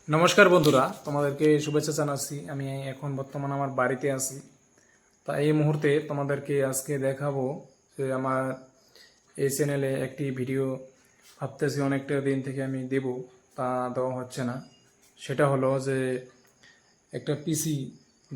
নমস্কার বন্ধুরা, তোমাদেরকে শুভেচ্ছা জানাচ্ছি। আমি এখন বর্তমানে আমার বাড়িতে আছি। তা এই মুহূর্তে তোমাদেরকে আজকে দেখাবো যে আমার এই চ্যানেলে একটি ভিডিও ভাবতেছি অনেকটা দিন থেকে আমি দেব, তা দেওয়া হচ্ছে না। সেটা হলো যে একটা পিসি,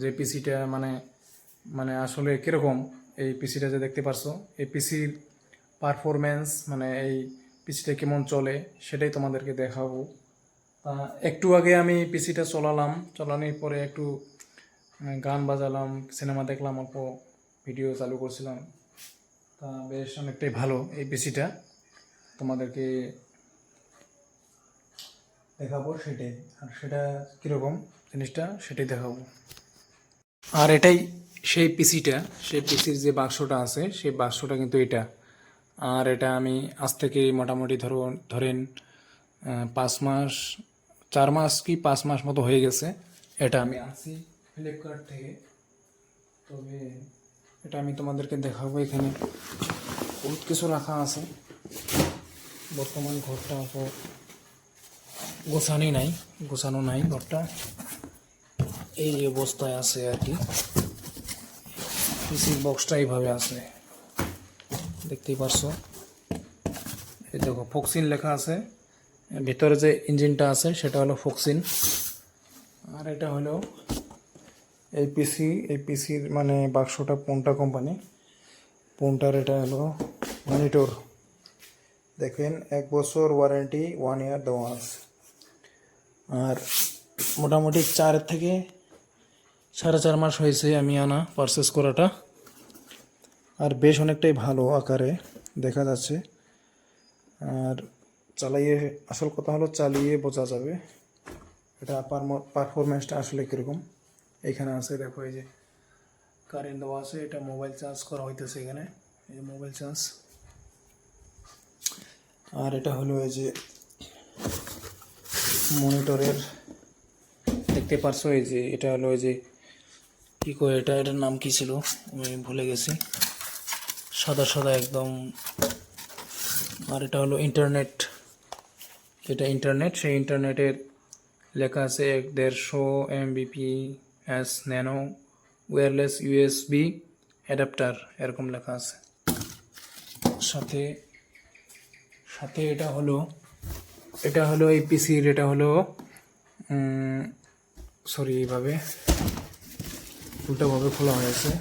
যে পিসিটা মানে মানে আসলে কীরকম, এই পিসিটা যে দেখতে পারছো, এই পিসির পারফরমেন্স মানে এই পিসিটা কেমন চলে সেটাই তোমাদেরকে দেখাবো। একটু আগে আমি পিসিটা চালানোর পরে একটু গান বাজালাম, সিনেমা দেখলাম, অল্প ভিডিও চালু করছিলাম। তা বেশ অনেকটাই ভালো এই পিসিটা, তোমাদেরকে দেখাবো সেটাই। আর সেটা কীরকম জিনিসটা সেটাই দেখাবো। আর এটাই সেই পিসিটা, সেই পিসির যে বাক্সটা আছে সেই বাক্সটা কিন্তু এটা। আর এটা আমি আজ থেকে মোটামুটি ধরেন 5 মাস, 4 মাস কি 5 মাস মতো হয়ে গেছে। এটা আমি আনছি ফ্লিপকার্ট থেকে। তবে এটা আমি তোমাদেরকে দেখাবো। এখানে বহুত কিছু রাখা আছে। বর্তমান ঘরটা তো গোছানো নাই ঘরটা, এই অবস্থায় আছে আর কি। পিসির বক্সটা এইভাবে আছে, দেখতেই পারছো। এই দেখো ফক্সিন লেখা আছে, ভিতরে যে ইঞ্জিনটা আছে সেটা হলো ফক্সিন। আর এটা হলো এই পিসির মানে বাক্সটা পোন্টা কোম্পানি, পোন্টার। এটা হলো মনিটর, দেখেন 1 বছর ওয়ারেন্টি, 1 ইয়ার দেওয়া আছে। আর মোটামুটি 4 থেকে 4.5 মাস হয়েছে আমি পারচেস করাটা। আর বেশ অনেকটাই ভালো আকারে দেখা যাচ্ছে। আর আসল কথা হলো চালিয়ে বোঝা যাবে এটা পারফরমেন্সটা আসলে কীরকম। এখানে আছে দেখো, এই যে কারেন্ট দেওয়া আছে, এটা মোবাইল চার্জ করা হইতেছে এখানে, এই মোবাইল চার্জ। আর এটা হলো এই যে মনিটরের, দেখতে পারছো এই যে এটা হলো এই যে কী করে এটার নাম কি ছিল আমি ভুলে গেছি, সাদা সাদা একদম। আর এটা হলো ইন্টারনেট, এটা ইন্টারনেট, সেই ইন্টারনেটের লেখা আছে 150 Mbps nano wireless USB adapter, এরকম লেখা আছে। সাথে সাথে এটা হলো এই পিসির, এটা হলো সরি এইভাবে উল্টাভাবে খোলা হয়েছে।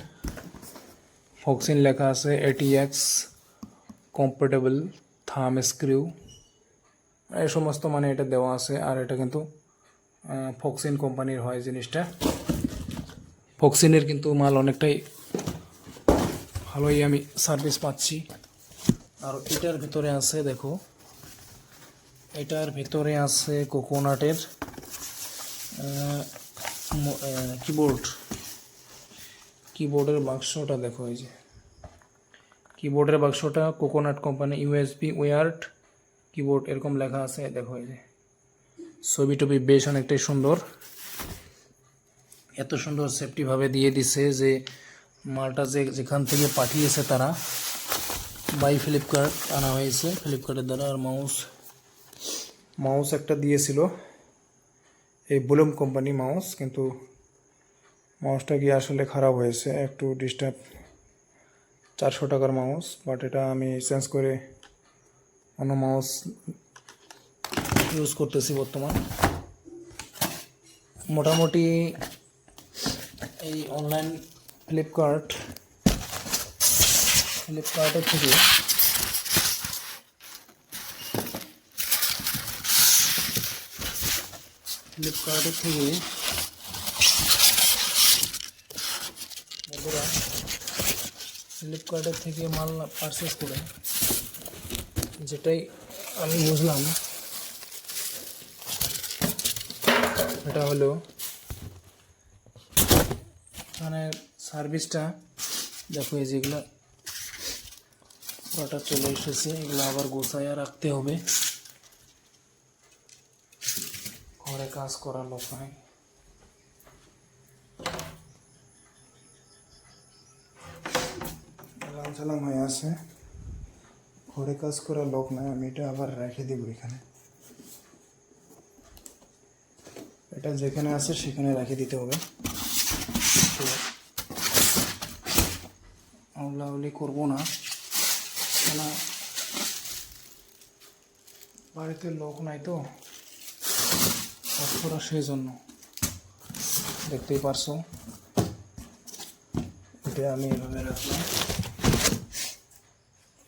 ফক্সিন লেখা আছে, ATX কম্পেটেবল থাম স্ক্রিউ, এই সমস্ত মানে এটা দেওয়া আছে। আর এটা কিন্তু ফক্সিন কোম্পানির হয় জিনিসটা। ফক্সিনের কিন্তু মাল অনেকটাই ভালোই আমি সার্ভিস পাচ্ছি। আর এটার ভিতরে আছে দেখো, এটার ভিতরে আছে কোকোনাটের কিবোর্ডের বাক্সটা দেখো, এই যে কিবোর্ডের বাক্সটা coconut company USB wired keyboard, এরকম লেখা আছে দেখো। এই যে ছবি টবি বেশ অনেকটাই সুন্দর, এত সুন্দর সেফটিভাবে দিয়ে দিছে যে মালটা যেখান থেকে পাঠিয়েছে তারা বাই ফ্লিপকার্ট আনা হয়েছে, ফ্লিপকার্টের দ্বারা। আর মাউস একটা দিয়েছিল, এই বুলুম কোম্পানি মাউস, কিন্তু মাউসটা গিয়ে আসলে খারাপ হয়েছে, একটু ডিস্টার্ব। 400 টাকার মাউস, বাট এটা আমি চেঞ্জ করে অন্য মাউস ইউজ করতেছি বর্তমান। মোটামুটি এই অনলাইন ফ্লিপকার্টের থেকে বন্ধুরা, ফ্লিপকার্টের থেকে মাল পারচেস করে যেটাই আমি বুঝলাম, এটা হলো মানে সার্ভিসটা দেখো। এই যেগুলো ওটা চলে এসেছে, এগুলো আবার গোছায়া রাখতে হবে, ঘরে কাজ করার লোক নাই। চালাম হয়ে আছে, ঘরে কাজ করার লোক নাই, আমি এটা আবার রেখে দেবো এখানে। এটা যেখানে আছে সেখানে রেখে দিতে হবে। তো আউলাউলি করবো না, কেন বাড়িতে লোক নাই তো কাজ করা, সেই জন্য। দেখতেই পারছো এটা আমি এভাবে রাখলাম।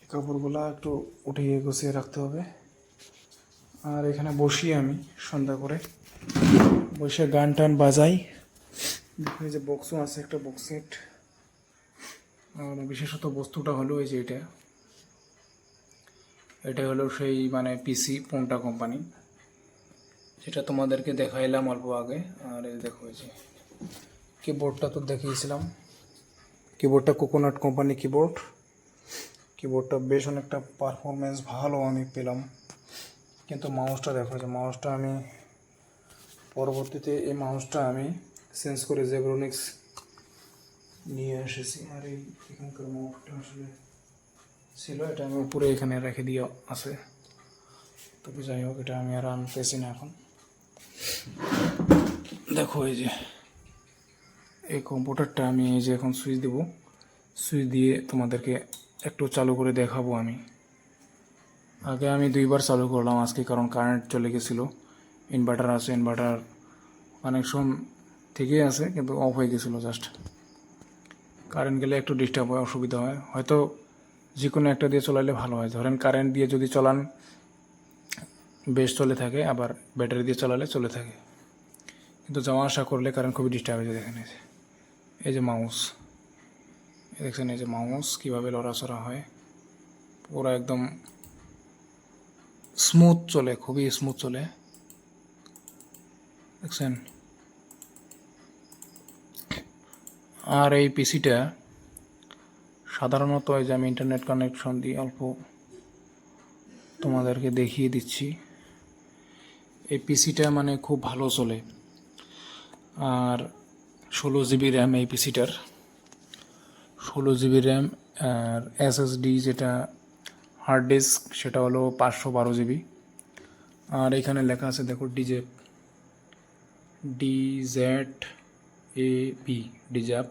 এই কাপড়গুলা একটু উঠিয়ে গুছিয়ে রাখতে হবে। আর এখানে বসি আমি সন্ধ্যা করে, বসে গান টান বাজাই। এই যে বক্সও আছে, একটা বক্স সেট। আর বিশেষত বস্তুটা হলো এই যে এটা হলো সেই মানে পিসি পোন্টা কোম্পানি, যেটা তোমাদেরকে দেখাইলাম অল্প আগে। আর এই দেখো এই যে কিবোর্ডটা তো দেখিয়েছিলাম, কিবোর্ডটা কোকোনাট কোম্পানি কিবোর্ডটা বেশ অনেকটা পারফরমেন্স ভালো আমি পেলাম। কিন্তু মাউসটা দেখো, যে মাউসটা আমি পরবর্তীতে এই মাউসটা আমি চেঞ্জ করে জেব্রোনিক্স নিয়ে এসেছি। আর এখানকার মাউসটা আসলে ছিল, এটা আমি উপরে এখানে রেখে দিয়ে আছে। তবে যাই হোক, এটা আমি আর আনতেছি না এখন। দেখো এই যে এই কম্পিউটারটা আমি এই যে এখন সুইচ দেব, সুইচ দিয়ে তোমাদেরকে একটু চালু করে দেখাবো আমি। আগে আমি 2বার চালু করলাম আজকে, কারণ কারেন্ট চলে গেছিলো। ইনভার্টার আছে, ইনভার্টার কানেকশন ঠিকই আছে, কিন্তু অফ হয়ে গেছিলো। জাস্ট কারেন্ট গেলে একটু ডিস্টার্ব হয়, অসুবিধা হয়। হয়তো যে কোনো একটা দিয়ে চলাইলে ভালো হয়। ধরেন কারেন্ট দিয়ে যদি চলান বেশ চলে থাকে, আবার ব্যাটারি দিয়ে চালালে চলে থাকে। কিন্তু যাওয়া আসা করলে কারেন্ট খুবই ডিস্টার্ব হয়ে যায়। দেখেন এই যে মাউস, দেখছেন এই যে মাউস কীভাবে লড়াচড়া হয়, পুরো একদম স্মুথ চলে, খুবই স্মুথ চলে, দেখছেন। আর এই পিসিটা সাধারণত এই যে আমি ইন্টারনেট কানেকশন দিয়ে অল্প তোমাদেরকে দেখিয়ে দিচ্ছি। এই পিসিটা মানে খুব ভালো চলে। আর 16 জিবি র্যাম এই পিসিটার, 16 জিবি র্যাম। আর এসএসডি যেটা হার্ড ডিস্ক, সেটা হলো 512 জিবি। আর এখানে লেখা আছে দেখো ডিজ্যাপ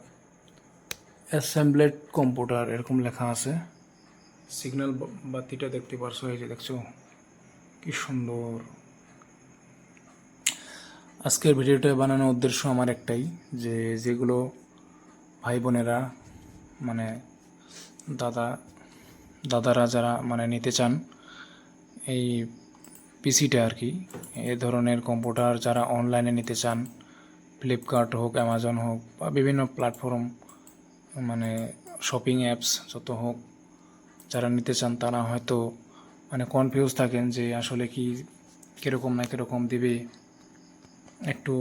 অ্যাসেম্বলেড কম্পিউটার, এরকম লেখা আছে। সিগন্যাল বাতিটা দেখতে পারছো, এই যে দেখছো কি সুন্দর। আজকের ভিডিওটা বানানোর উদ্দেশ্য আমার একটাই, যে যেগুলো ভাই বোনেরা মানে দাদারা যারা মানে নিতে চান এই পিসিটা আর কি, এ ধরনের কম্পিউটার যারা অনলাইনে নিতে চান, ফ্লিপকার্ট হোক, অ্যামাজন হোক, বা বিভিন্ন প্ল্যাটফর্ম মানে শপিং অ্যাপস যত হোক, যারা নিতে চান তারা হয়তো মানে কনফিউজ থাকেন যে আসলে কি কীরকম না কীরকম দিবে। একটু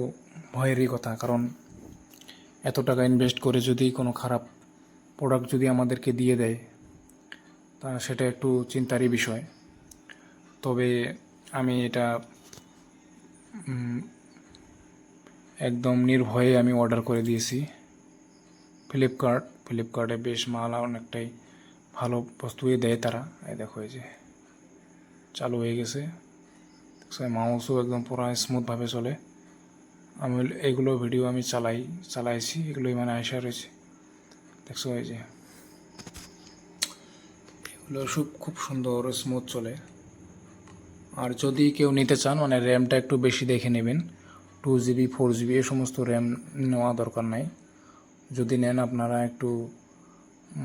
ভয়েরই কথা, কারণ এত টাকা ইনভেস্ট করে যদি কোনো খারাপ প্রোডাক্ট যদি আমাদেরকে দিয়ে দেয়, তা সেটা একটু চিন্তারই বিষয়। তবে আমি এটা একদম নির্ভয়ে আমি অর্ডার করে দিয়েছি ফ্লিপকার্টে বেশ মাল অনেকটাই ভালো বস্তুই দেয় তারা। এই দেখো এই যে চালু হয়ে গেছে, মাউসও একদম পুরো স্মুথভাবে চলে। আমি এগুলো ভিডিও আমি চালাইছি, এগুলোই মানে আইসা রয়েছে, দেখছো এই যে এগুলো খুব সুন্দর স্মুথ চলে। আর যদি কেউ নিতে চান মানে র্যামটা একটু বেশি দেখে নেবেন, 2 জিবি 4 জিবি এ সমস্ত র্যাম নেওয়া দরকার নাই। যদি নেন আপনারা একটু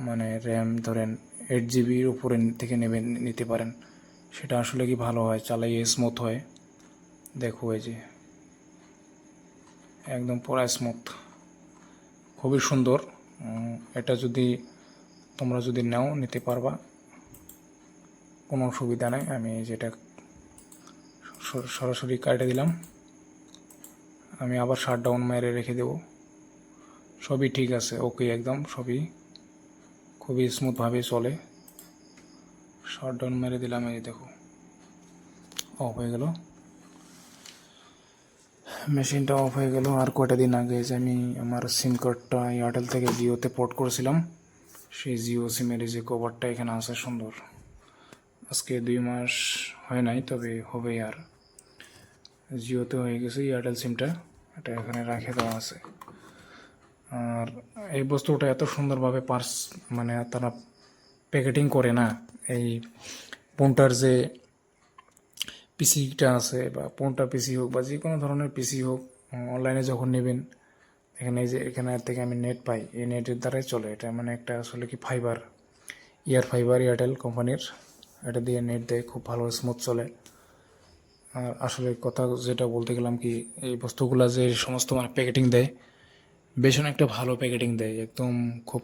মানে র্যাম ধরেন 8 জিবির উপরে থেকে নিতে পারেন, সেটা আসলে কি ভালো হয়, চালাইয়ে স্মুথ হয়। দেখো এই যে একদম পুরো স্মুথ, খুবই সুন্দর। এটা যদি তোমরা যদি নিতে পারবা, কোনো অসুবিধা নেই। আমি যেটা সরাসরি কাটে দিলাম, আমি আবার শাটডাউন মেরে রেখে দেব। সবই ঠিক আছে, ওকে, একদম সবই খুবই স্মুথভাবে চলে। শাটডাউন মেরে দিলাম, এই দেখো অফ হয়ে গেল, মেশিনটা অফ হয়ে গেল। আর কয়টা দিন আগে যে আমি আমার সিম কার্ডটা এয়ারটেল থেকে জিওতে পোর্ট করেছিলাম, সেই জিও সিমের যে কভারটা এখানে আছে সুন্দর। আজকে 2 মাস হয় নাই, তবে হবে। আর জিওতে হয়ে গেছে এয়ারটেল সিমটা, এটা এখানে রেখে দেওয়া আছে। আর এই বস্তুটা এত সুন্দরভাবে মানে তারা প্যাকেটিং করে না, এই পন্টার যে পিসিটা আছে বা পন্টা পিসি হোক বা যে কোনো ধরনের পিসি হোক, অনলাইনে যখন নেবেন, এখানে এই যে এখানে থেকে আমি নেট পাই, এই নেটের দ্বারাই চলে। এটা মানে একটা আসলে কি ফাইবার, ফাইবার এয়ারটেল কোম্পানির, এটা দিয়ে নেট দেয়, খুব ভালো স্মুথ চলে। আর আসলে কথা যেটা বলতে গেলাম কি, এই বস্তুগুলা যে সমস্ত মানে প্যাকেটিং দেয়, বেশ অনেকটা ভালো প্যাকেটিং দেয়, একদম খুব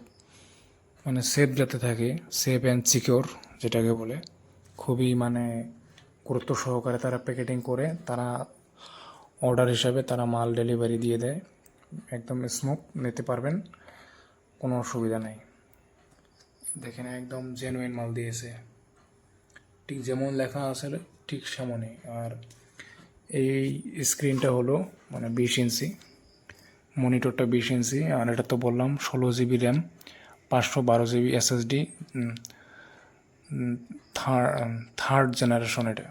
মানে সেফ যাতে থাকে, সেফ অ্যান্ড সিকিওর যেটাকে বলে, খুবই মানে গুরুত্ব সহকারে তারা প্যাকেটিং করে, তারা অর্ডার হিসাবে তারা মাল ডেলিভারি দিয়ে দেয়, একদম স্মুথ নিতে পারবেন, কোনো অসুবিধা নেই। দেখেন একদম জেনুইন মাল দিয়েছে, ঠিক যেমন লেখা আছে ঠিক সেমনই। আর এই স্ক্রিনটা হলো মানে 20 ইঞ্চি, মনিটরটা 20 ইঞ্চি, আর এটা তো বললাম 16 GB RAM, 512 GB SSD, third generation. এটা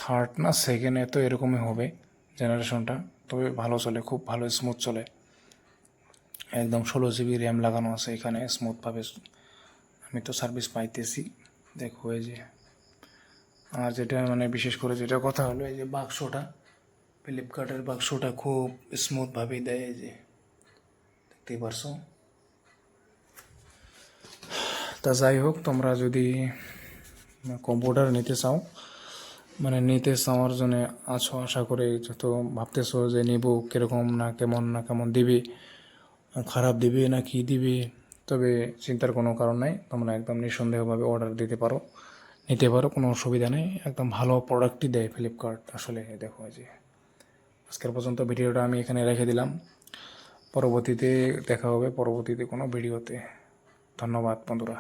থার্ড না সেকেন্ডে তো এরকমই হবে জেনারেশনটা, তবে ভালো চলে, খুব ভালো স্মুথ চলে, একদম 16 জিবি র্যাম লাগানো আছে এখানে, স্মুথভাবে আমি তো সার্ভিস পাইতেছি, দেখো এই যে। আর যেটা মানে বিশেষ করে যেটা কথা হলো, এই যে বাক্সটা, ফ্লিপকার্টের বাক্সটা খুব স্মুথভাবেই দেয়, এই যে দেখতেই পারছো। তা যাই হোক, তোমরা যদি কম্পিউটার নিতে চাও, মানে নিতে চাওয়ার জন্য আছো, আশা করে যত ভাবতেছো যে নিব, কীরকম না কেমন দিবি, খারাপ দিবি না কি দিবি, তবে চিন্তার কোনো কারণ নাই, তোমরা একদম নিঃসন্দেহভাবে অর্ডার দিতে পারো, নিতে পারো, কোনো অসুবিধা নেই, একদম ভালো প্রোডাক্টই দেয় ফ্লিপকার্ট আসলে। দেখো যে আজকের পর্যন্ত ভিডিওটা আমি এখানে রেখে দিলাম, পরবর্তীতে দেখা হবে পরবর্তীতে কোনো ভিডিওতে। ধন্যবাদ বন্ধুরা।